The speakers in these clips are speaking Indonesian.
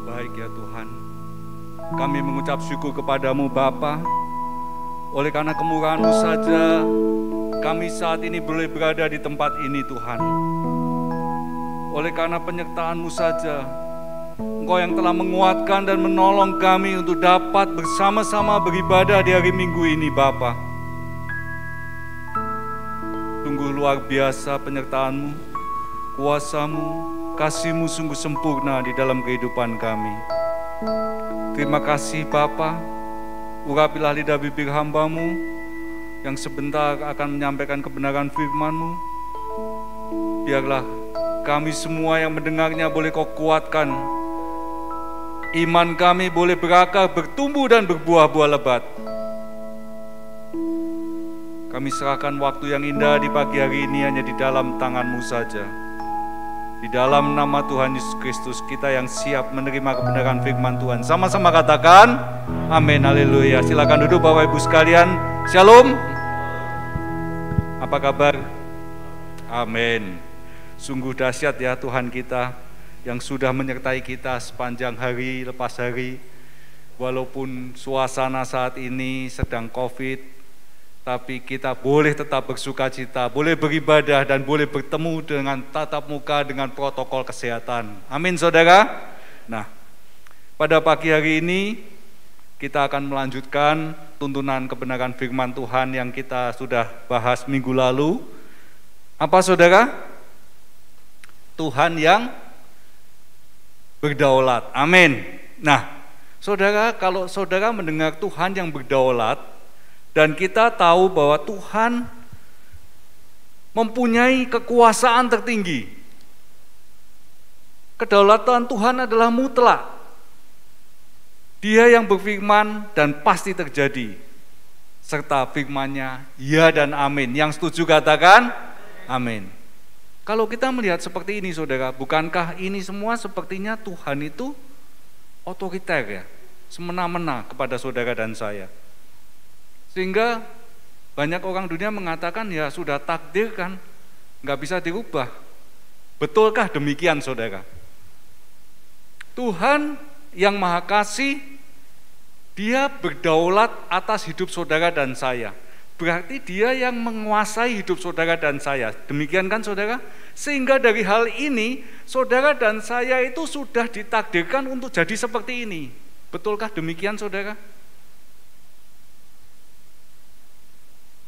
Engkau baik ya Tuhan. Kami mengucap syukur kepadamu Bapa. Oleh karena kemurahan-Mu saja kami saat ini boleh berada di tempat ini Tuhan. Oleh karena penyertaan-Mu saja Engkau yang telah menguatkan dan menolong kami untuk dapat bersama-sama beribadah di hari Minggu ini Bapa. Sungguh luar biasa penyertaan-Mu, kuasa-Mu, kasih-Mu sungguh sempurna di dalam kehidupan kami. Terima kasih Bapa. Urapilah lidah bibir hamba-Mu yang sebentar akan menyampaikan kebenaran firman-Mu. Biarlah kami semua yang mendengarnya boleh Kau kuatkan. Iman kami boleh berakar, bertumbuh dan berbuah-buah lebat. Kami serahkan waktu yang indah di pagi hari ini hanya di dalam tangan-Mu saja. Di dalam nama Tuhan Yesus Kristus kita yang siap menerima kebenaran firman Tuhan. Sama-sama katakan, amin, haleluya. Silakan duduk Bapak Ibu sekalian. Shalom. Apa kabar? Amin. Sungguh dahsyat ya Tuhan kita yang sudah menyertai kita sepanjang hari lepas hari. Walaupun suasana saat ini sedang COVID, tapi kita boleh tetap bersuka cita, boleh beribadah dan boleh bertemu dengan tatap muka dengan protokol kesehatan. Amin saudara. Nah, pada pagi hari ini kita akan melanjutkan tuntunan kebenaran firman Tuhan yang kita sudah bahas minggu lalu. Apa saudara? Tuhan yang berdaulat. Amin. Nah, saudara, kalau saudara mendengar Tuhan yang berdaulat, dan kita tahu bahwa Tuhan mempunyai kekuasaan tertinggi. Kedaulatan Tuhan adalah mutlak. Dia yang berfirman dan pasti terjadi. Serta firman-Nya ya dan amin. Yang setuju katakan amin. Kalau kita melihat seperti ini saudara, bukankah ini semua sepertinya Tuhan itu otoriter ya, semena-mena kepada saudara dan saya. Sehingga banyak orang dunia mengatakan ya sudah takdir kan, nggak bisa dirubah. Betulkah demikian saudara? Tuhan yang Maha Kasih, Dia berdaulat atas hidup saudara dan saya. Berarti Dia yang menguasai hidup saudara dan saya. Demikian kan saudara? Sehingga dari hal ini, saudara dan saya itu sudah ditakdirkan untuk jadi seperti ini. Betulkah demikian saudara?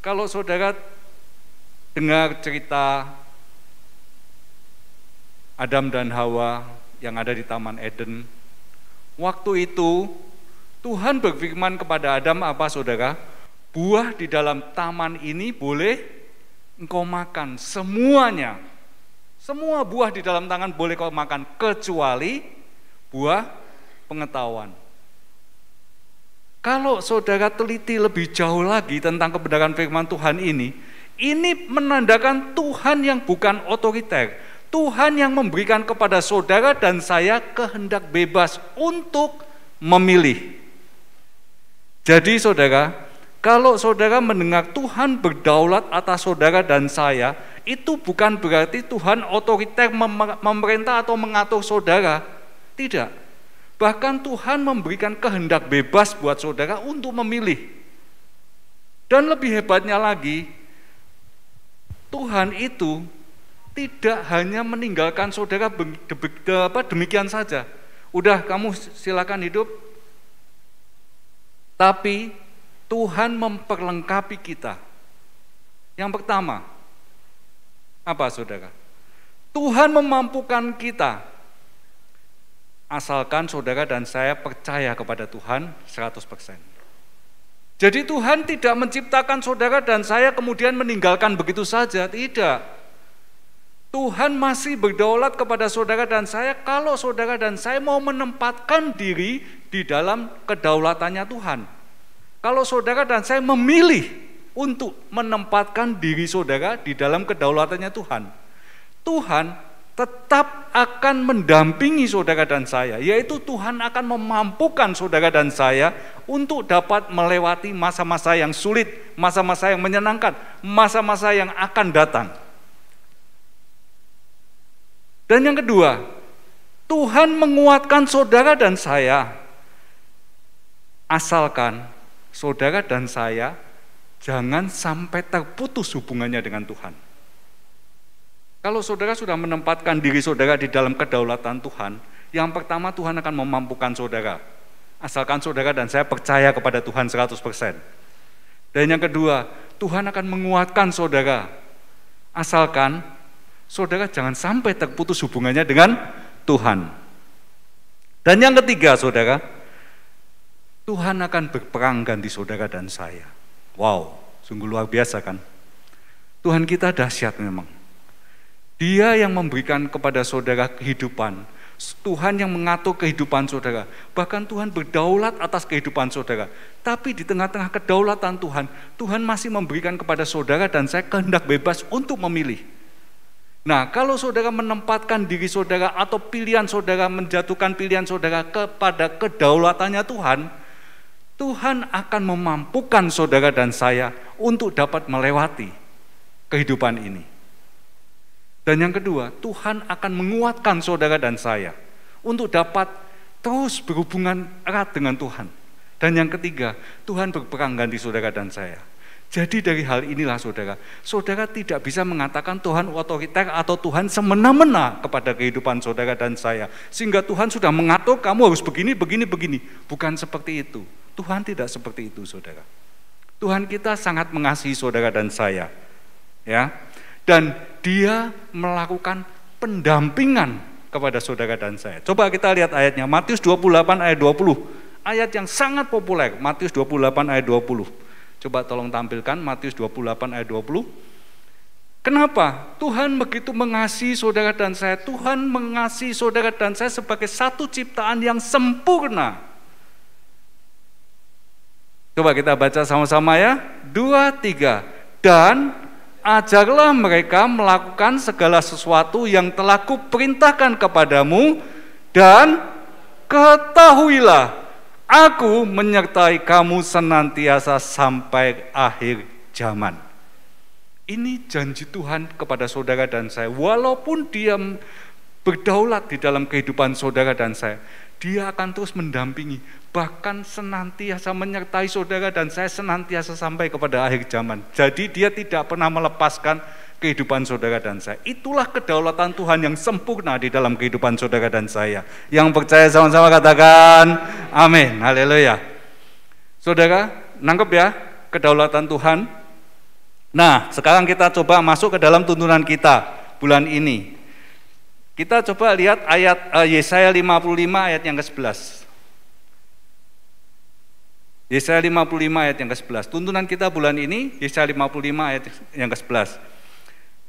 Kalau saudara dengar cerita Adam dan Hawa yang ada di Taman Eden, waktu itu Tuhan berfirman kepada Adam apa saudara? Buah di dalam taman ini boleh engkau makan semuanya. Semua buah di dalam tangan boleh kau makan kecuali buah pengetahuan. Kalau saudara teliti lebih jauh lagi tentang kebenaran firman Tuhan ini menandakan Tuhan yang bukan otoriter. Tuhan yang memberikan kepada saudara dan saya kehendak bebas untuk memilih. Jadi saudara, kalau saudara mendengar Tuhan berdaulat atas saudara dan saya, itu bukan berarti Tuhan otoriter memerintah atau mengatur saudara. Tidak. Bahkan Tuhan memberikan kehendak bebas buat saudara untuk memilih. Dan lebih hebatnya lagi, Tuhan itu tidak hanya meninggalkan saudara demikian saja. Udah kamu silakan hidup. Tapi Tuhan memperlengkapi kita. Yang pertama, apa saudara? Tuhan memampukan kita. Asalkan saudara dan saya percaya kepada Tuhan 100%. Jadi Tuhan tidak menciptakan saudara dan saya kemudian meninggalkan begitu saja, tidak. Tuhan masih berdaulat kepada saudara dan saya kalau saudara dan saya mau menempatkan diri di dalam kedaulatannya Tuhan. Kalau saudara dan saya memilih untuk menempatkan diri saudara di dalam kedaulatannya Tuhan, Tuhan tetap akan mendampingi saudara dan saya, yaitu Tuhan akan memampukan saudara dan saya untuk dapat melewati masa-masa yang sulit, masa-masa yang menyenangkan, masa-masa yang akan datang. Dan yang kedua, Tuhan menguatkan saudara dan saya, asalkan saudara dan saya jangan sampai terputus hubungannya dengan Tuhan. Kalau saudara sudah menempatkan diri saudara di dalam kedaulatan Tuhan, yang pertama Tuhan akan memampukan saudara. Asalkan saudara dan saya percaya kepada Tuhan 100%. Dan yang kedua, Tuhan akan menguatkan saudara. Asalkan saudara jangan sampai terputus hubungannya dengan Tuhan. Dan yang ketiga, saudara, Tuhan akan berperang ganti saudara dan saya. Wow, sungguh luar biasa kan? Tuhan kita dahsyat memang. Dia yang memberikan kepada saudara kehidupan. Tuhan yang mengatur kehidupan saudara. Bahkan Tuhan berdaulat atas kehidupan saudara. Tapi di tengah-tengah kedaulatan Tuhan, Tuhan masih memberikan kepada saudara dan saya kehendak bebas untuk memilih. Nah, kalau saudara menempatkan diri saudara atau pilihan saudara, menjatuhkan pilihan saudara kepada kedaulatannya Tuhan, Tuhan akan memampukan saudara dan saya untuk dapat melewati kehidupan ini. Dan yang kedua, Tuhan akan menguatkan saudara dan saya untuk dapat terus berhubungan erat dengan Tuhan. Dan yang ketiga, Tuhan berperang ganti saudara dan saya. Jadi dari hal inilah saudara, saudara tidak bisa mengatakan Tuhan otoriter atau Tuhan semena-mena kepada kehidupan saudara dan saya. Sehingga Tuhan sudah mengatur kamu harus begini, begini, begini. Bukan seperti itu. Tuhan tidak seperti itu saudara. Tuhan kita sangat mengasihi saudara dan saya. Ya. Dan Dia melakukan pendampingan kepada saudara dan saya. Coba kita lihat ayatnya, Matius 28 ayat 20. Ayat yang sangat populer, Matius 28 ayat 20. Coba tolong tampilkan Matius 28 ayat 20. Kenapa? Tuhan begitu mengasihi saudara dan saya. Tuhan mengasihi saudara dan saya sebagai satu ciptaan yang sempurna. Coba kita baca sama-sama ya. 2, 3. Dan ajarlah mereka melakukan segala sesuatu yang telah kuperintahkan kepadamu, dan ketahuilah, Aku menyertai kamu senantiasa sampai akhir zaman. Ini janji Tuhan kepada saudara dan saya. Walaupun Dia berdaulat di dalam kehidupan saudara dan saya, Dia akan terus mendampingi, bahkan senantiasa menyertai saudara dan saya senantiasa sampai kepada akhir zaman. Jadi Dia tidak pernah melepaskan kehidupan saudara dan saya. Itulah kedaulatan Tuhan yang sempurna di dalam kehidupan saudara dan saya. Yang percaya sama-sama katakan amin, haleluya. Saudara, nangkep ya kedaulatan Tuhan? Nah, sekarang kita coba masuk ke dalam tuntunan kita bulan ini. Kita coba lihat ayat Yesaya 55 ayat yang ke-11. Yesaya 55 ayat yang ke-11. Tuntunan kita bulan ini Yesaya 55 ayat yang ke-11.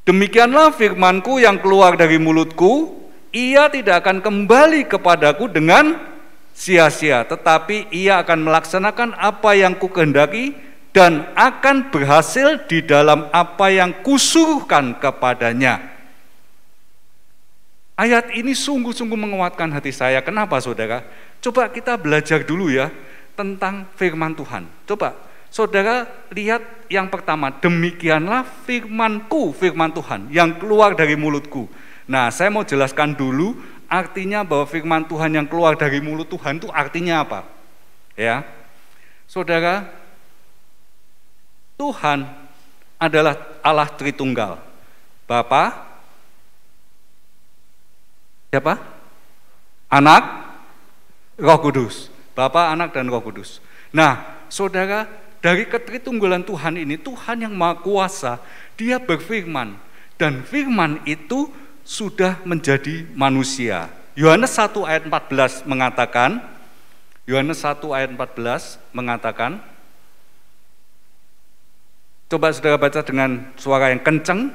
Demikianlah firmanku yang keluar dari mulutku, ia tidak akan kembali kepadaku dengan sia-sia, tetapi ia akan melaksanakan apa yang kukehendaki dan akan berhasil di dalam apa yang kusuruhkan kepadanya. Ayat ini sungguh-sungguh menguatkan hati saya. Kenapa saudara? Coba kita belajar dulu ya tentang firman Tuhan. Coba saudara lihat yang pertama, demikianlah firmanku, firman Tuhan yang keluar dari mulutku. Nah, saya mau jelaskan dulu artinya bahwa firman Tuhan yang keluar dari mulut Tuhan itu artinya apa? Ya, saudara, Tuhan adalah Allah Tritunggal. Bapa, siapa? Anak, Roh Kudus. Bapa, Anak, dan Roh Kudus. Nah, saudara, dari ketritunggalan Tuhan ini, Tuhan yang Maha Kuasa, Dia berfirman, dan firman itu sudah menjadi manusia. Yohanes 1 ayat 14 mengatakan, Yohanes 1 ayat 14 mengatakan, coba saudara baca dengan suara yang kencang,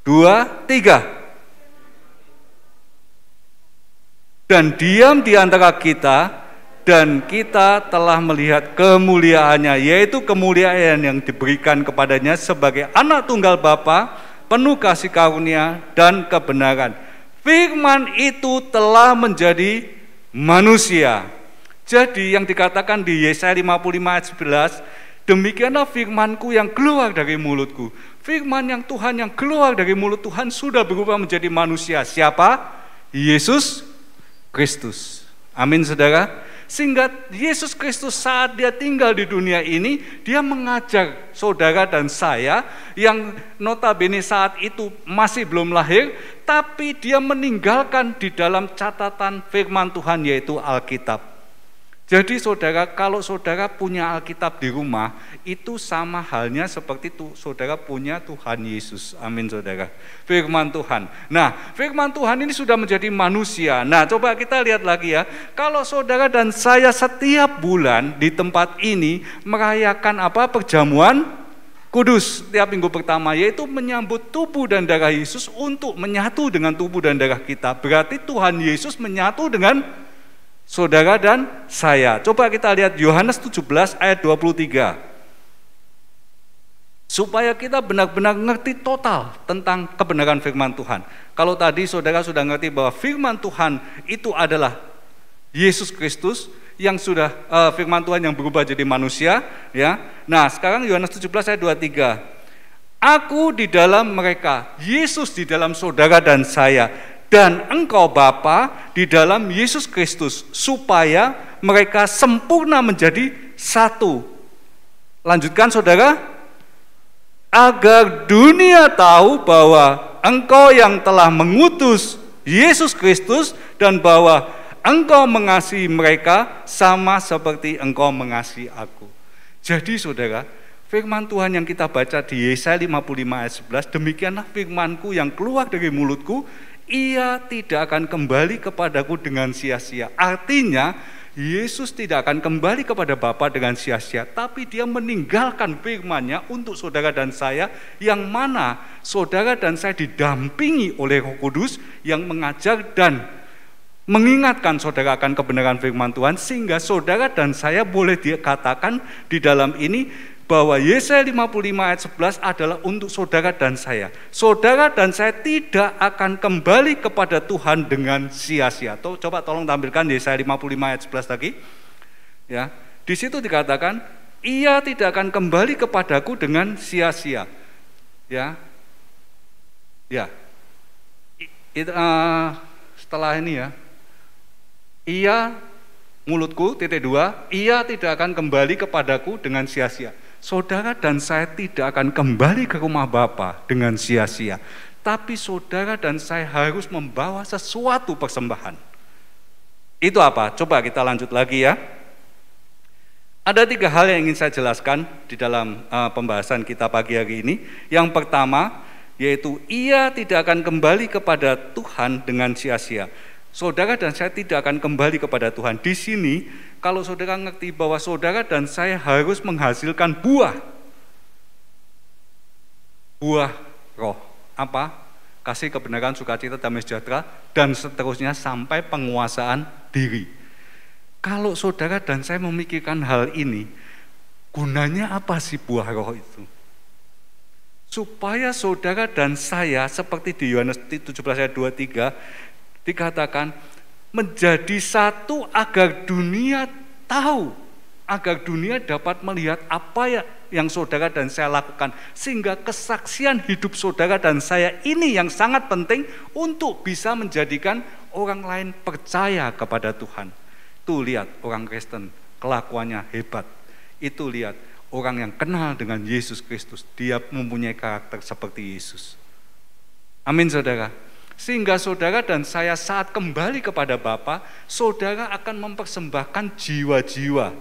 2, 3. Dan diam di antara kita, dan kita telah melihat kemuliaannya, yaitu kemuliaan yang diberikan kepadanya sebagai anak tunggal Bapa, penuh kasih karunia dan kebenaran. Firman itu telah menjadi manusia. Jadi yang dikatakan di Yesaya 55 ayat 11, demikianlah firmanku yang keluar dari mulutku. Firman yang Tuhan yang keluar dari mulut Tuhan sudah berubah menjadi manusia. Siapa? Yesus Kristus. Amin saudara. Sehingga Yesus Kristus saat dia tinggal di dunia ini, dia mengajar saudara dan saya yang notabene saat itu masih belum lahir, tapi dia meninggalkan di dalam catatan firman Tuhan yaitu Alkitab. Jadi saudara, kalau saudara punya Alkitab di rumah, itu sama halnya seperti saudara punya Tuhan Yesus. Amin saudara. Firman Tuhan. Nah, firman Tuhan ini sudah menjadi manusia. Nah, coba kita lihat lagi ya. Kalau saudara dan saya setiap bulan di tempat ini merayakan apa? Perjamuan kudus tiap minggu pertama, yaitu menyambut tubuh dan darah Yesus untuk menyatu dengan tubuh dan darah kita. Berarti Tuhan Yesus menyatu dengan saudara dan saya. Coba kita lihat Yohanes 17 ayat 23. Supaya kita benar-benar ngerti total tentang kebenaran firman Tuhan. Kalau tadi saudara sudah ngerti bahwa firman Tuhan itu adalah Yesus Kristus yang sudah firman Tuhan yang berubah jadi manusia, ya. Nah, sekarang Yohanes 17 ayat 23. Aku di dalam mereka, Yesus di dalam saudara dan saya, dan engkau Bapa di dalam Yesus Kristus, supaya mereka sempurna menjadi satu. Lanjutkan saudara. Agar dunia tahu bahwa engkau yang telah mengutus Yesus Kristus dan bahwa engkau mengasihi mereka sama seperti engkau mengasihi aku. Jadi saudara, firman Tuhan yang kita baca di Yesaya 55 ayat 11, demikianlah firmanku yang keluar dari mulutku, ia tidak akan kembali kepadaku dengan sia-sia. Artinya Yesus tidak akan kembali kepada Bapa dengan sia-sia, tapi dia meninggalkan firman-Nya untuk saudara dan saya, yang mana saudara dan saya didampingi oleh Roh Kudus yang mengajar dan mengingatkan saudara akan kebenaran firman Tuhan, sehingga saudara dan saya boleh dikatakan di dalam ini bahwa Yesaya 55 ayat 11 adalah untuk saudara dan saya. Saudara dan saya tidak akan kembali kepada Tuhan dengan sia-sia. Coba tolong tampilkan Yesaya 55 ayat 11 lagi. Ya, di situ dikatakan, ia tidak akan kembali kepadaku dengan sia-sia. Ya, ya. Setelah ini ya, ia mulutku titik 2, ia tidak akan kembali kepadaku dengan sia-sia. Saudara dan saya tidak akan kembali ke rumah Bapa dengan sia-sia, tapi saudara dan saya harus membawa sesuatu persembahan. Itu apa? Coba kita lanjut lagi ya. Ada 3 hal yang ingin saya jelaskan di dalam pembahasan kita pagi hari ini. Yang pertama, yaitu ia tidak akan kembali kepada Tuhan dengan sia-sia. Saudara dan saya tidak akan kembali kepada Tuhan. Di sini, kalau saudara ngerti bahwa saudara dan saya harus menghasilkan buah roh. Apa? Kasih, kebenaran, sukacita, damai sejahtera, dan seterusnya sampai penguasaan diri. Kalau saudara dan saya memikirkan hal ini, gunanya apa sih buah roh itu? Supaya saudara dan saya, seperti di Yohanes 17 ayat 23, dikatakan menjadi satu agar dunia tahu, agar dunia dapat melihat apa yang saudara dan saya lakukan, sehingga kesaksian hidup saudara dan saya ini yang sangat penting untuk bisa menjadikan orang lain percaya kepada Tuhan. Tuh lihat orang Kristen, kelakuannya hebat. Itu lihat orang yang kenal dengan Yesus Kristus, dia mempunyai karakter seperti Yesus. Amin saudara. Sehingga saudara dan saya saat kembali kepada Bapa, saudara akan mempersembahkan jiwa-jiwa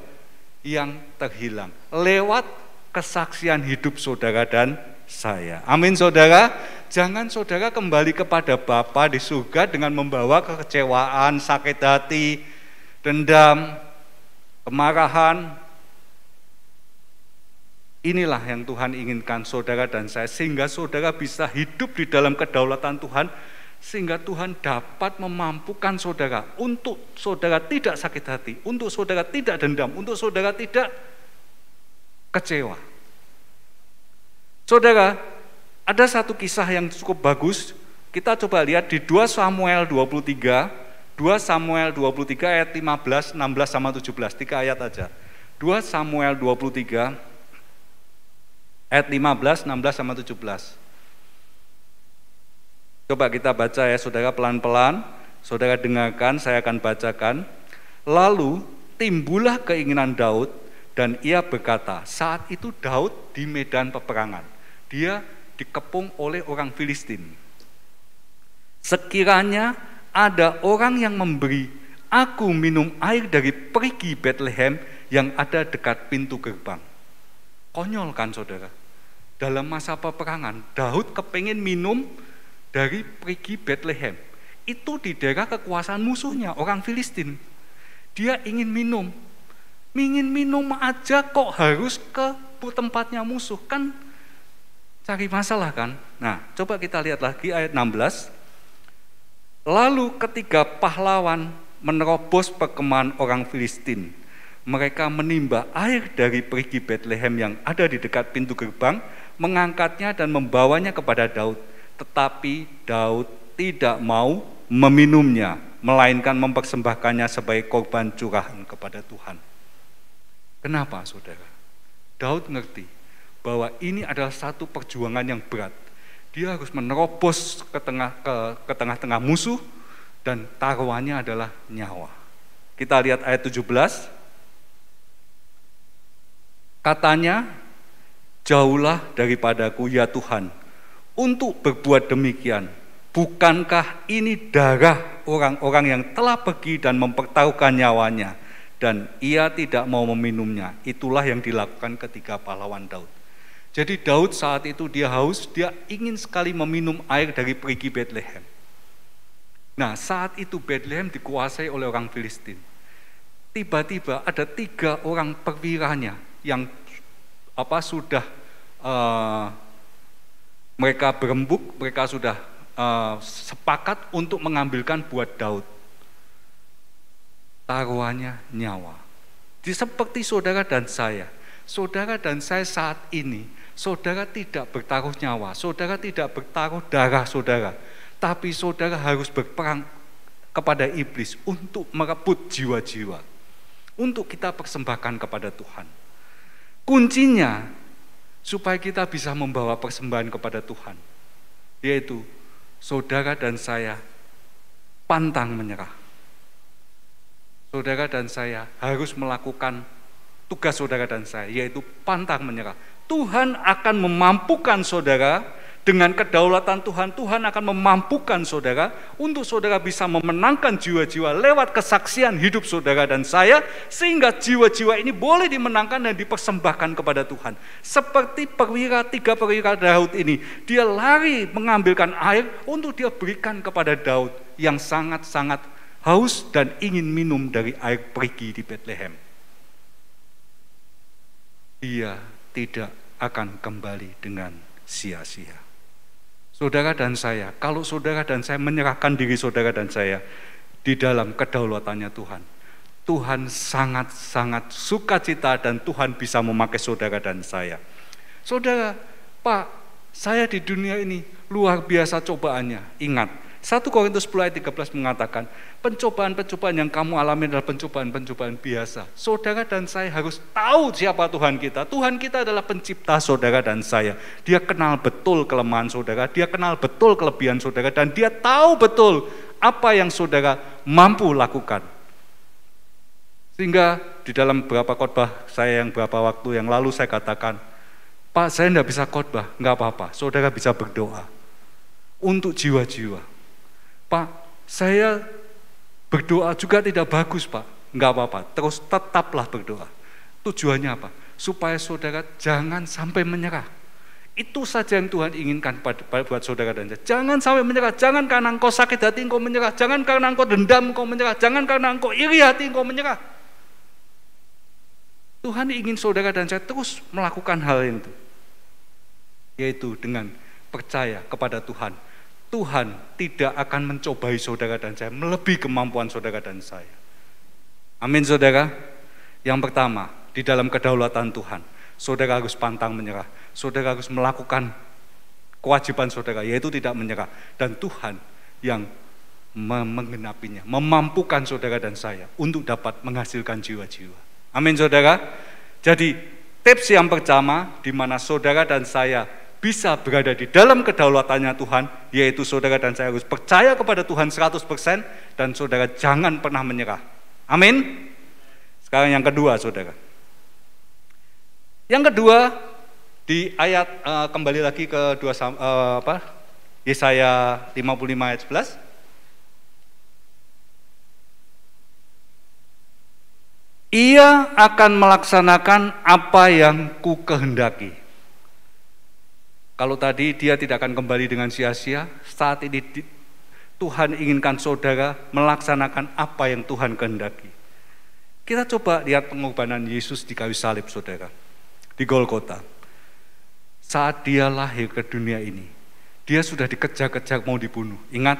yang terhilang lewat kesaksian hidup saudara dan saya. Amin saudara. Jangan saudara kembali kepada Bapa di surga dengan membawa kekecewaan, sakit hati, dendam, kemarahan. Inilah yang Tuhan inginkan saudara dan saya, sehingga saudara bisa hidup di dalam kedaulatan Tuhan, sehingga Tuhan dapat memampukan saudara untuk saudara tidak sakit hati, untuk saudara tidak dendam, untuk saudara tidak kecewa. Saudara, ada satu kisah yang cukup bagus. Kita coba lihat di 2 Samuel 23, 2 Samuel 23 ayat 15, 16 sama 17, 3 ayat aja. 2 Samuel 23 ayat 15, 16 sama 17. Coba kita baca ya saudara pelan-pelan. Saudara dengarkan, saya akan bacakan. Lalu timbullah keinginan Daud dan ia berkata, saat itu Daud di medan peperangan. Dia dikepung oleh orang Filistin. Sekiranya ada orang yang memberi aku minum air dari perigi Bethlehem yang ada dekat pintu gerbang. Konyol kan saudara? Dalam masa peperangan, Daud kepingin minum dari perigi Bethlehem. Itu di daerah kekuasaan musuhnya, orang Filistin. Dia ingin minum aja kok harus ke tempatnya musuh, kan cari masalah kan. Nah, coba kita lihat lagi ayat 16. Lalu ketika pahlawan menerobos perkemahan orang Filistin, mereka menimba air dari perigi Bethlehem yang ada di dekat pintu gerbang, mengangkatnya dan membawanya kepada Daud. Tetapi Daud tidak mau meminumnya, melainkan mempersembahkannya sebagai korban curahan kepada Tuhan. Kenapa saudara? Daud ngerti bahwa ini adalah satu perjuangan yang berat. Dia harus menerobos ke tengah-tengah musuh dan taruhannya adalah nyawa. Kita lihat ayat 17. Katanya, jauhlah daripadaku ya Tuhan untuk berbuat demikian. Bukankah ini darah orang-orang yang telah pergi dan mempertaruhkan nyawanya, dan ia tidak mau meminumnya. Itulah yang dilakukan ketika pahlawan Daud. Jadi Daud saat itu dia haus, dia ingin sekali meminum air dari perigi Bethlehem. Nah, saat itu Bethlehem dikuasai oleh orang Filistin. Tiba-tiba ada 3 orang perwiranya yang sudah mereka berembuk, mereka sudah sepakat untuk mengambilkan buat Daud. Taruhannya nyawa. Seperti saudara dan saya saat ini, saudara tidak bertaruh nyawa, saudara tidak bertaruh darah saudara, tapi saudara harus berperang kepada iblis untuk merebut jiwa-jiwa, untuk kita persembahkan kepada Tuhan. Kuncinya supaya kita bisa membawa persembahan kepada Tuhan, yaitu saudara dan saya pantang menyerah. Saudara dan saya harus melakukan tugas saudara dan saya, yaitu pantang menyerah. Tuhan akan memampukan saudara dengan kedaulatan Tuhan. Tuhan akan memampukan saudara untuk saudara bisa memenangkan jiwa-jiwa lewat kesaksian hidup saudara dan saya, sehingga jiwa-jiwa ini boleh dimenangkan dan dipersembahkan kepada Tuhan. Seperti 3 perwira Daud ini, dia lari mengambilkan air untuk dia berikan kepada Daud yang sangat-sangat haus dan ingin minum dari air perigi di Bethlehem. Dia tidak akan kembali dengan sia-sia. Saudara dan saya, kalau saudara dan saya menyerahkan diri saudara dan saya di dalam kedaulatannya Tuhan, Tuhan sangat-sangat sukacita dan Tuhan bisa memakai saudara dan saya. Saudara, Pak, saya di dunia ini luar biasa cobaannya. Ingat, 1 Korintus 10 ayat 13 mengatakan, pencobaan-pencobaan yang kamu alami adalah pencobaan-pencobaan biasa. Saudara dan saya harus tahu siapa Tuhan kita. Tuhan kita adalah pencipta saudara dan saya. Dia kenal betul kelemahan saudara, dia kenal betul kelebihan saudara, dan dia tahu betul apa yang saudara mampu lakukan. Sehingga di dalam beberapa khotbah saya yang beberapa waktu yang lalu saya katakan, Pak, saya tidak bisa khotbah, enggak apa-apa, saudara bisa berdoa untuk jiwa-jiwa. Pak, saya berdoa juga tidak bagus, Pak. Enggak apa-apa, terus tetaplah berdoa. Tujuannya apa? Supaya saudara jangan sampai menyerah. Itu saja yang Tuhan inginkan buat saudara dan saya. Jangan sampai menyerah, jangan karena engkau sakit hati engkau menyerah, jangan karena engkau dendam engkau menyerah, jangan karena engkau iri hati engkau menyerah. Tuhan ingin saudara dan saya terus melakukan hal itu, yaitu dengan percaya kepada Tuhan. Tuhan tidak akan mencobai saudara dan saya melebihi kemampuan saudara dan saya. Amin saudara. Yang pertama, di dalam kedaulatan Tuhan, saudara harus pantang menyerah. Saudara harus melakukan kewajiban saudara, yaitu tidak menyerah. Dan Tuhan yang menggenapinya, memampukan saudara dan saya untuk dapat menghasilkan jiwa-jiwa. Amin saudara. Jadi tips yang pertama, di mana saudara dan saya bisa berada di dalam kedaulatannya Tuhan, yaitu saudara dan saya harus percaya kepada Tuhan 100% dan saudara jangan pernah menyerah. Amin. Sekarang yang kedua, saudara. Yang kedua, di ayat kembali lagi ke Yesaya 55 ayat 11. Ia akan melaksanakan apa yang ku kehendaki. Kalau tadi dia tidak akan kembali dengan sia-sia, saat ini Tuhan inginkan saudara melaksanakan apa yang Tuhan kehendaki. Kita coba lihat pengorbanan Yesus di kayu salib, saudara, di Golgota. Saat dia lahir ke dunia ini, dia sudah dikejar-kejar mau dibunuh. Ingat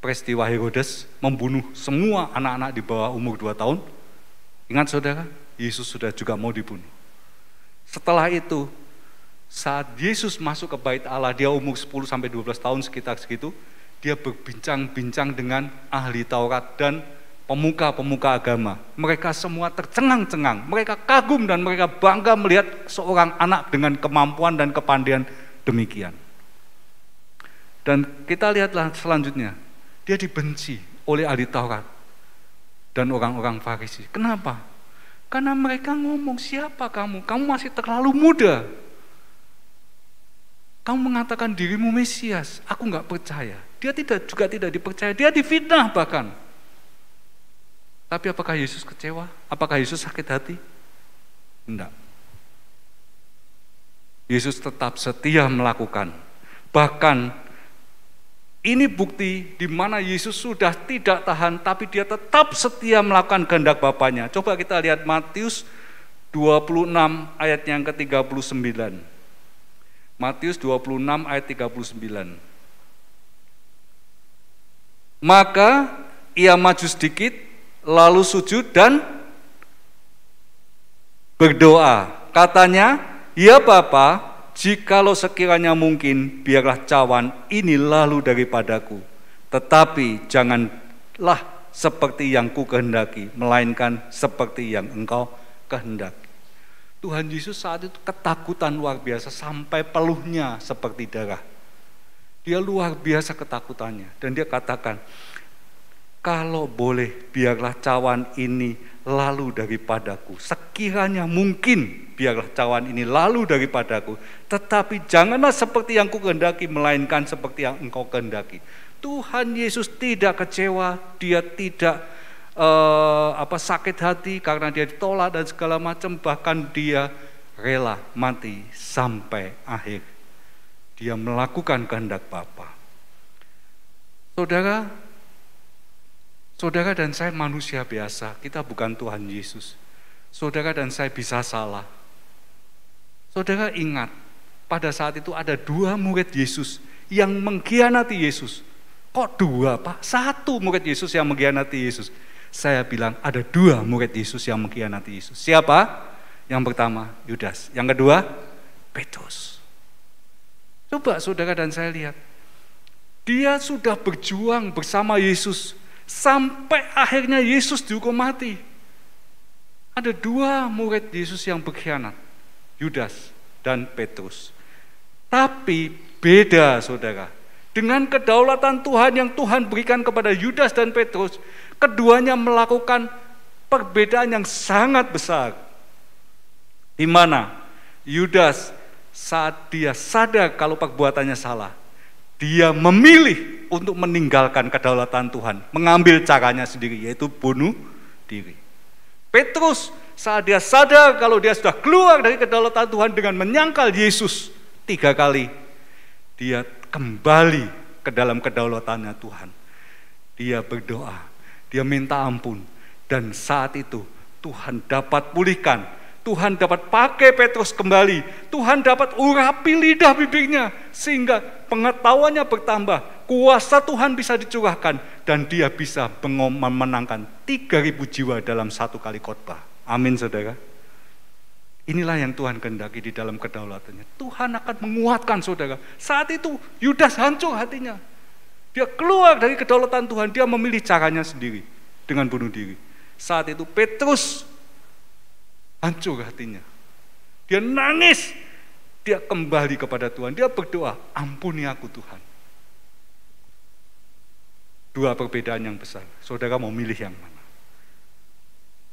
peristiwa Herodes membunuh semua anak-anak di bawah umur 2 tahun? Ingat saudara, Yesus sudah juga mau dibunuh. Setelah itu, saat Yesus masuk ke bait Allah, dia umur 10-12 tahun sekitar segitu, dia berbincang-bincang dengan ahli Taurat dan pemuka-pemuka agama. Mereka semua tercengang-cengang, mereka kagum dan mereka bangga melihat seorang anak dengan kemampuan dan kepandaian demikian. Dan kita lihatlah selanjutnya, dia dibenci oleh ahli Taurat dan orang-orang Farisi. Kenapa? Karena mereka ngomong, siapa kamu? Kamu masih terlalu muda. Kamu mengatakan dirimu Mesias. Aku enggak percaya. Dia juga tidak dipercaya. Dia difitnah bahkan. Tapi apakah Yesus kecewa? Apakah Yesus sakit hati? Enggak. Yesus tetap setia melakukan. Bahkan ini bukti di mana Yesus sudah tidak tahan, tapi dia tetap setia melakukan kehendak Bapaknya. Coba kita lihat Matius 26 ayat yang ke-39. Matius 26 ayat 39. Maka ia maju sedikit, lalu sujud dan berdoa. Katanya, ya Bapa, jikalau sekiranya mungkin, biarlah cawan ini lalu daripadaku. Tetapi janganlah seperti yang ku kehendaki, melainkan seperti yang engkau kehendaki. Tuhan Yesus saat itu ketakutan luar biasa, sampai peluhnya seperti darah. Dia luar biasa ketakutannya. Dan dia katakan, kalau boleh biarlah cawan ini lalu daripadaku. Sekiranya mungkin biarlah cawan ini lalu daripadaku. Tetapi janganlah seperti yang ku kehendaki, melainkan seperti yang engkau kehendaki. Tuhan Yesus tidak kecewa, dia tidak sakit hati karena dia ditolak dan segala macam. Bahkan dia rela mati sampai akhir. Dia melakukan kehendak Bapa. Saudara dan saya manusia biasa, kita bukan Tuhan Yesus. Saudara dan saya bisa salah. Saudara ingat, pada saat itu ada 2 murid Yesus yang mengkhianati Yesus. Kok 2, Pak? 1 murid Yesus yang mengkhianati Yesus. Saya bilang ada 2 murid Yesus yang mengkhianati Yesus. Siapa? Yang pertama, Yudas. Yang kedua, Petrus. Coba saudara dan saya lihat. Dia sudah berjuang bersama Yesus sampai akhirnya Yesus dihukum mati. Ada 2 murid Yesus yang berkhianat, Yudas dan Petrus. Tapi beda saudara, dengan kedaulatan Tuhan yang Tuhan berikan kepada Yudas dan Petrus, keduanya melakukan perbedaan yang sangat besar. Di mana Yudas saat dia sadar kalau perbuatannya salah, dia memilih untuk meninggalkan kedaulatan Tuhan, mengambil caranya sendiri, yaitu bunuh diri. Petrus saat dia sadar kalau dia sudah keluar dari kedaulatan Tuhan dengan menyangkal Yesus 3 kali, dia kembali ke dalam kedaulatannya Tuhan. Dia berdoa, dia minta ampun, dan saat itu Tuhan dapat pulihkan, Tuhan dapat pakai Petrus kembali, Tuhan dapat urapi lidah bibirnya, sehingga pengetahuannya bertambah, kuasa Tuhan bisa dicurahkan, dan dia bisa memenangkan 3.000 jiwa dalam 1 kali khotbah. Amin saudara. Inilah yang Tuhan kehendaki di dalam kedaulatannya. Tuhan akan menguatkan saudara. Saat itu Yudas hancur hatinya. Dia keluar dari kedaulatan Tuhan, dia memilih caranya sendiri dengan bunuh diri. Saat itu Petrus hancur hatinya. Dia nangis Dia kembali kepada Tuhan, dia berdoa, ampuni aku Tuhan. Dua perbedaan yang besar, saudara mau milih yang mana?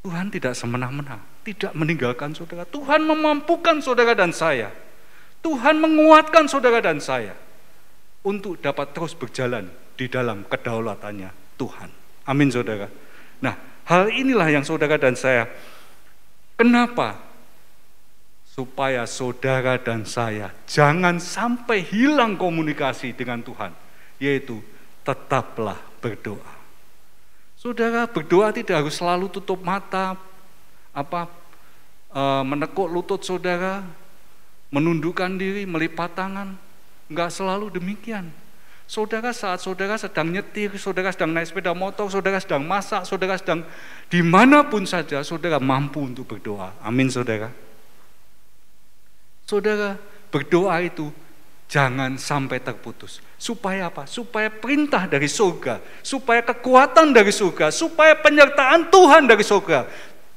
Tuhan tidak semena-mena, tidak meninggalkan saudara. Tuhan memampukan saudara dan saya. Tuhan menguatkan saudara dan saya untuk dapat terus berjalan di dalam kedaulatannya Tuhan. Amin saudara. Nah, hal inilah yang saudara dan saya, kenapa? Supaya saudara dan saya jangan sampai hilang komunikasi dengan Tuhan, yaitu tetaplah berdoa. Saudara, berdoa tidak harus selalu tutup mata, menekuk lutut saudara, menundukkan diri, melipat tangan. Enggak selalu demikian. Saudara, saat saudara sedang nyetir, saudara sedang naik sepeda motor, saudara sedang masak, saudara sedang dimanapun saja, saudara mampu untuk berdoa. Amin saudara. Saudara, berdoa itu jangan sampai terputus. Supaya apa? Supaya perintah dari surga, supaya kekuatan dari surga, supaya penyertaan Tuhan dari surga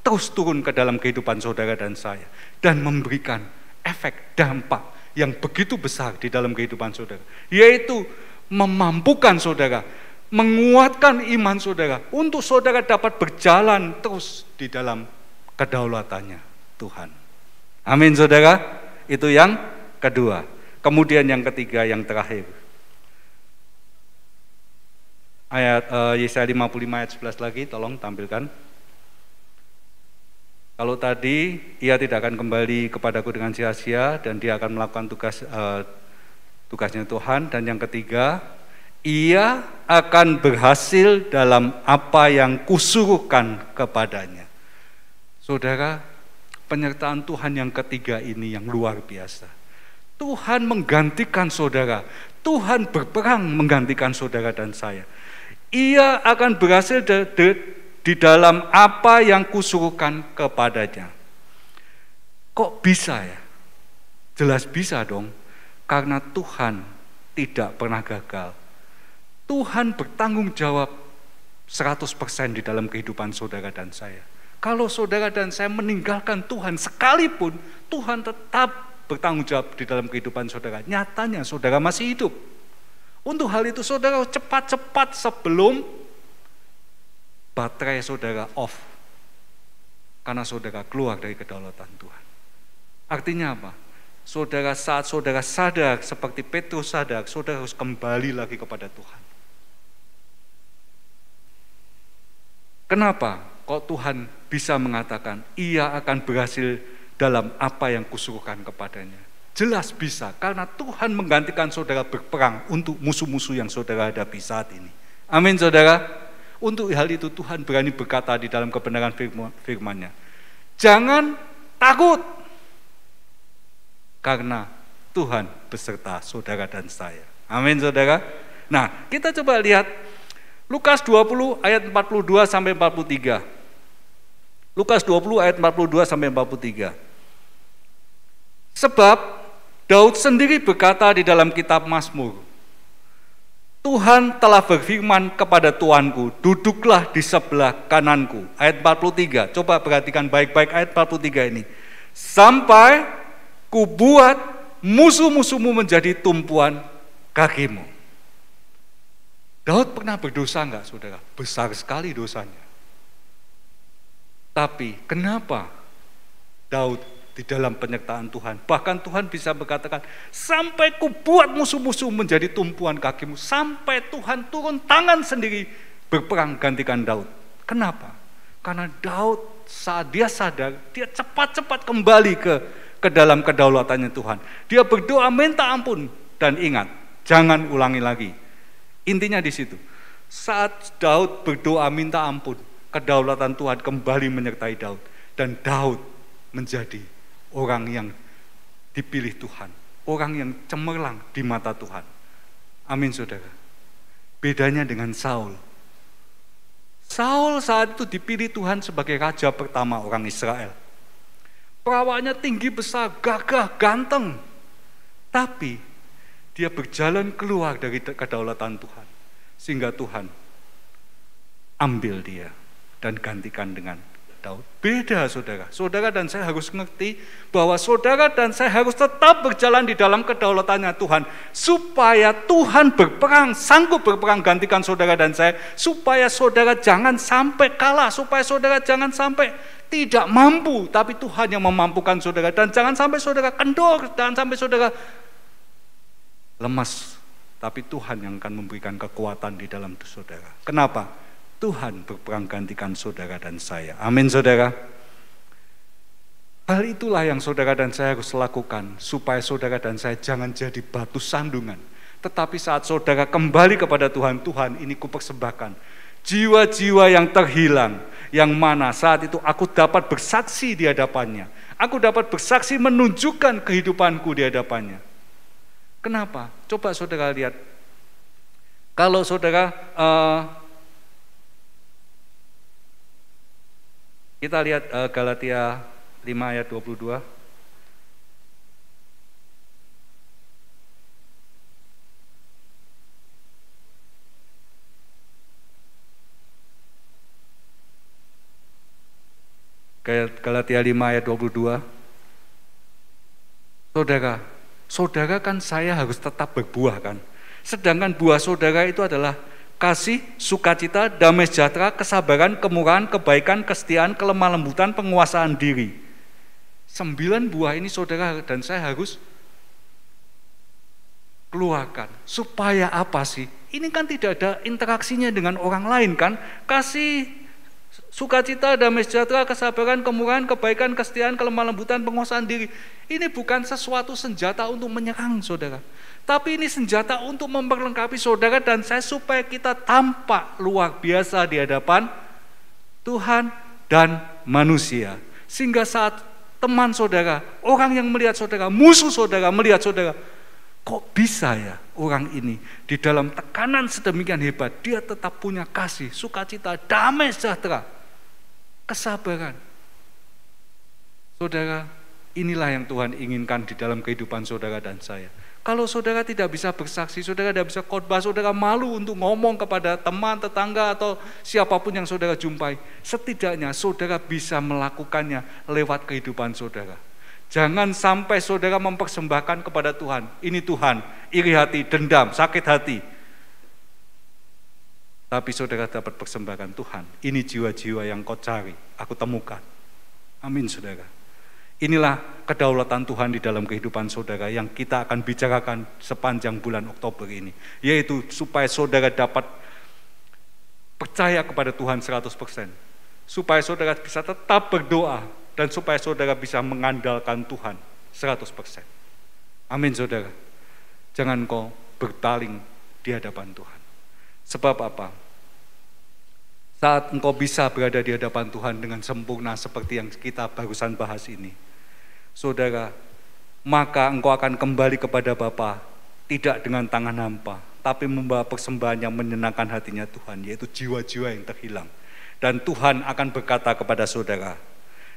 terus turun ke dalam kehidupan saudara dan saya, dan memberikan efek dampak yang begitu besar di dalam kehidupan saudara, yaitu memampukan saudara, menguatkan iman saudara, untuk saudara dapat berjalan terus di dalam kedaulatannya Tuhan. Amin saudara. Itu yang kedua. Kemudian yang ketiga, yang terakhir. Ayat Yesaya 55 ayat 11 lagi, tolong tampilkan. Kalau tadi, ia tidak akan kembali kepadaku dengan sia-sia, dan dia akan melakukan tugasnya Tuhan. Dan yang ketiga, ia akan berhasil dalam apa yang kusuruhkan kepadanya. Saudara, penyertaan Tuhan yang ketiga ini yang luar biasa. Tuhan menggantikan saudara, Tuhan berperang menggantikan saudara dan saya. Ia akan berhasil di dalam apa yang kusuruhkan kepadanya. Kok bisa ya? Jelas bisa dong, karena Tuhan tidak pernah gagal. Tuhan bertanggung jawab 100% di dalam kehidupan saudara dan saya. Kalau saudara dan saya meninggalkan Tuhan sekalipun, Tuhan tetap bertanggung jawab di dalam kehidupan saudara. Nyatanya saudara masih hidup. Untuk hal itu saudara cepat-cepat sebelum baterai saudara off, karena saudara keluar dari kedaulatan Tuhan. Artinya apa? Saudara, saat saudara sadar seperti Petrus sadar, saudara harus kembali lagi kepada Tuhan. Kenapa? Kok Tuhan bisa mengatakan ia akan berhasil dalam apa yang kusuruhkan kepadanya? Jelas bisa, karena Tuhan menggantikan saudara berperang untuk musuh-musuh yang saudara hadapi saat ini. Amin saudara. Untuk hal itu Tuhan berani berkata di dalam kebenaran firman-Nya, jangan takut, karena Tuhan beserta saudara dan saya. Amin saudara. Nah, kita coba lihat Lukas 20 ayat 42 sampai 43. Lukas 20 ayat 42 sampai 43. Sebab Daud sendiri berkata di dalam kitab Mazmur, Tuhan telah berfirman kepada Tuanku, duduklah di sebelah kananku. Ayat 43, coba perhatikan baik-baik ayat 43 ini. Sampai kubuat musuh-musuhmu menjadi tumpuan kakimu. Daud pernah berdosa enggak saudara? Besar sekali dosanya. Tapi kenapa Daud di dalam penyertaan Tuhan, bahkan Tuhan bisa berkatakan, sampai kubuat musuh-musuh menjadi tumpuan kakimu, sampai Tuhan turun tangan sendiri berperang gantikan Daud. Kenapa? Karena Daud saat dia sadar, dia cepat-cepat kembali ke dalam kedaulatannya Tuhan. Dia berdoa minta ampun, dan ingat, jangan ulangi lagi. Intinya di situ. Saat Daud berdoa minta ampun, kedaulatan Tuhan kembali menyertai Daud, dan Daud menjadi orang yang dipilih Tuhan, orang yang cemerlang di mata Tuhan. Amin saudara. Bedanya dengan Saul. Saul saat itu dipilih Tuhan sebagai raja pertama orang Israel. Perawakannya tinggi besar, gagah, ganteng. Tapi dia berjalan keluar dari kedaulatan Tuhan, sehingga Tuhan ambil dia dan gantikan dengan Daud. Beda saudara. Saudara dan saya harus mengerti bahwa saudara dan saya harus tetap berjalan di dalam kedaulatannya Tuhan. Supaya Tuhan berperang, sanggup berperang gantikan saudara dan saya. Supaya saudara jangan sampai kalah, supaya saudara jangan sampai tidak mampu. Tapi Tuhan yang memampukan saudara. Dan jangan sampai saudara kendor, jangan sampai saudara lemas. Tapi Tuhan yang akan memberikan kekuatan di dalam saudara. Kenapa? Tuhan berperang gantikan saudara dan saya. Amin saudara. Hal itulah yang saudara dan saya harus lakukan supaya saudara dan saya jangan jadi batu sandungan. Tetapi saat saudara kembali kepada Tuhan, Tuhan ini kupersembahkan jiwa-jiwa yang terhilang, yang mana saat itu aku dapat bersaksi di hadapannya. Aku dapat bersaksi menunjukkan kehidupanku di hadapannya. Kenapa? Coba saudara lihat. Kalau saudara kita lihat Galatia 5 ayat 22. Galatia 5 ayat 22. Saudara kan saya harus tetap berbuah kan. Sedangkan buah saudara itu adalah kasih, sukacita, damai sejahtera, kesabaran, kemurahan, kebaikan, kesetiaan, kelemah lembutan, penguasaan diri. 9 buah ini saudara dan saya harus keluarkan. Supaya apa sih? Ini kan tidak ada interaksinya dengan orang lain kan? Kasih, sukacita, damai sejahtera, kesabaran, kemurahan, kebaikan, kesetiaan, kelemah lembutan, penguasaan diri. Ini bukan sesuatu senjata untuk menyerang saudara. Tapi ini senjata untuk memperlengkapi saudara dan saya supaya kita tampak luar biasa di hadapan Tuhan dan manusia. Sehingga saat teman saudara, orang yang melihat saudara, musuh saudara melihat saudara, kok bisa ya orang ini di dalam tekanan sedemikian hebat, dia tetap punya kasih, sukacita, damai sejahtera, kesabaran. Saudara, inilah yang Tuhan inginkan di dalam kehidupan saudara dan saya. Kalau saudara tidak bisa bersaksi, saudara tidak bisa khotbah, saudara malu untuk ngomong kepada teman, tetangga, atau siapapun yang saudara jumpai, setidaknya saudara bisa melakukannya lewat kehidupan saudara. Jangan sampai saudara mempersembahkan kepada Tuhan, ini Tuhan, iri hati, dendam, sakit hati. Tapi saudara dapat persembahkan, Tuhan, ini jiwa-jiwa yang kau cari, aku temukan. Amin saudara. Inilah kedaulatan Tuhan di dalam kehidupan saudara yang kita akan bicarakan sepanjang bulan Oktober ini. Yaitu supaya saudara dapat percaya kepada Tuhan 100%. Supaya saudara bisa tetap berdoa dan supaya saudara bisa mengandalkan Tuhan 100%. Amin saudara. Jangan kau berpaling di hadapan Tuhan. Sebab apa? Saat engkau bisa berada di hadapan Tuhan dengan sempurna seperti yang kita barusan bahas ini, saudara, maka engkau akan kembali kepada Bapa tidak dengan tangan hampa, tapi membawa persembahan yang menyenangkan hatinya Tuhan, yaitu jiwa-jiwa yang terhilang. Dan Tuhan akan berkata kepada saudara,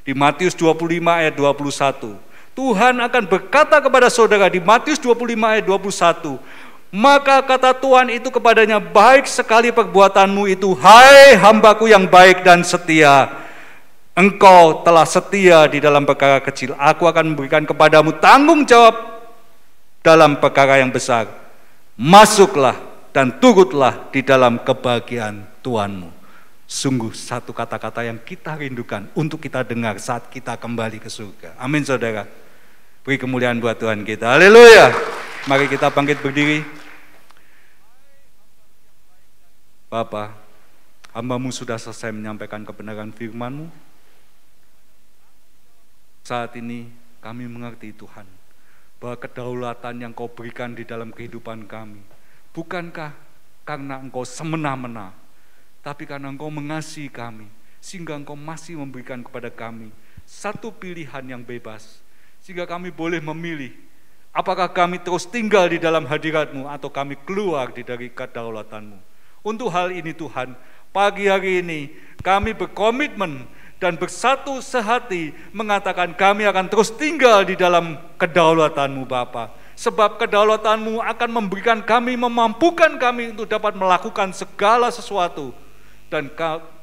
di Matius 25 ayat 21, Tuhan akan berkata kepada saudara di Matius 25 ayat 21, maka kata Tuhan itu kepadanya, baik sekali perbuatanmu itu, hai hambaku yang baik dan setia. Engkau telah setia di dalam perkara kecil, aku akan memberikan kepadamu tanggung jawab dalam perkara yang besar. Masuklah dan turutlah di dalam kebahagiaan Tuhanmu. Sungguh satu kata-kata yang kita rindukan untuk kita dengar saat kita kembali ke surga. Amin saudara. Beri kemuliaan buat Tuhan kita. Haleluya. Mari kita bangkit berdiri. Bapa, hamba-Mu sudah selesai menyampaikan kebenaran firman-Mu. Saat ini kami mengerti Tuhan, bahwa kedaulatan yang Kau berikan di dalam kehidupan kami, bukankah karena Engkau semena-mena, tapi karena Engkau mengasihi kami, sehingga Engkau masih memberikan kepada kami satu pilihan yang bebas, sehingga kami boleh memilih, apakah kami terus tinggal di dalam hadirat-Mu, atau kami keluar dari kedaulatan-Mu. Untuk hal ini Tuhan, pagi hari ini kami berkomitmen dan bersatu sehati mengatakan kami akan terus tinggal di dalam kedaulatan-Mu Bapa. Sebab kedaulatan-Mu akan memberikan kami, memampukan kami untuk dapat melakukan segala sesuatu. Dan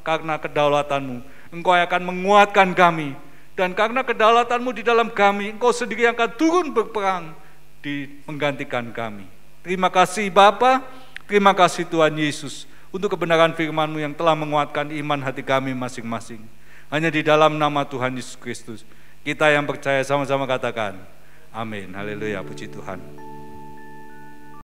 karena kedaulatan-Mu, Engkau akan menguatkan kami. Dan karena kedaulatanmu di dalam kami, Engkau sendiri akan turun berperang menggantikan kami. Terima kasih Bapa, terima kasih Tuhan Yesus untuk kebenaran firman-Mu yang telah menguatkan iman hati kami masing-masing. Hanya di dalam nama Tuhan Yesus Kristus, kita yang percaya sama-sama katakan, amin. Haleluya, puji Tuhan.